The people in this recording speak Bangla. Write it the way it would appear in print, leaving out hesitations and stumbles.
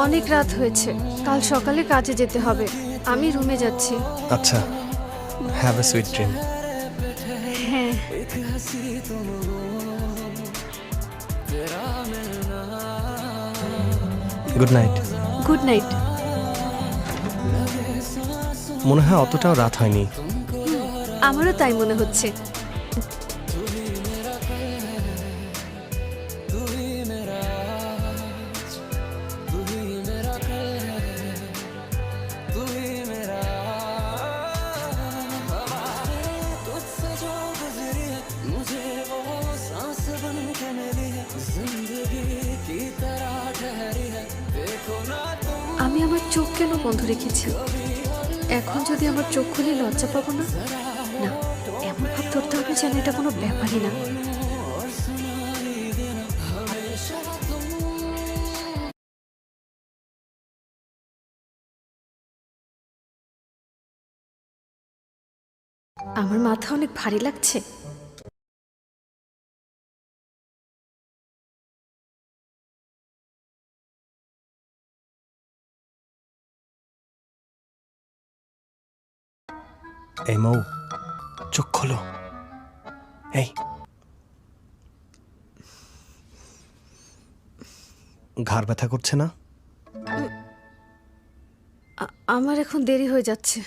অনেক রাত হয়েছে, কাল সকালে কাজে যেতে হবে। আমি রুমে যাচ্ছি। আচ্ছা, হ্যাভ এ সুইট ড্রিম। হ্যাঁ। Good night. Good night. মনে হয় অতটাও রাত হয়নি। আমারও তাই মনে হচ্ছে। আমি আমার চোখ কেন বন্ধ রেখেছি? এখন যদি আমার চোখ খুলে লজ্জা পাবো না? না, এমন ভাব ধরতে হবে যেন এটা কোনো ব্যাপারই না। আমার মাথা অনেক ভারী লাগছে। এই মৌ, চোখ খোলো। এই, ঘাড় ব্যথা করছে না? আমার এখন দেরি হয়ে যাচ্ছে।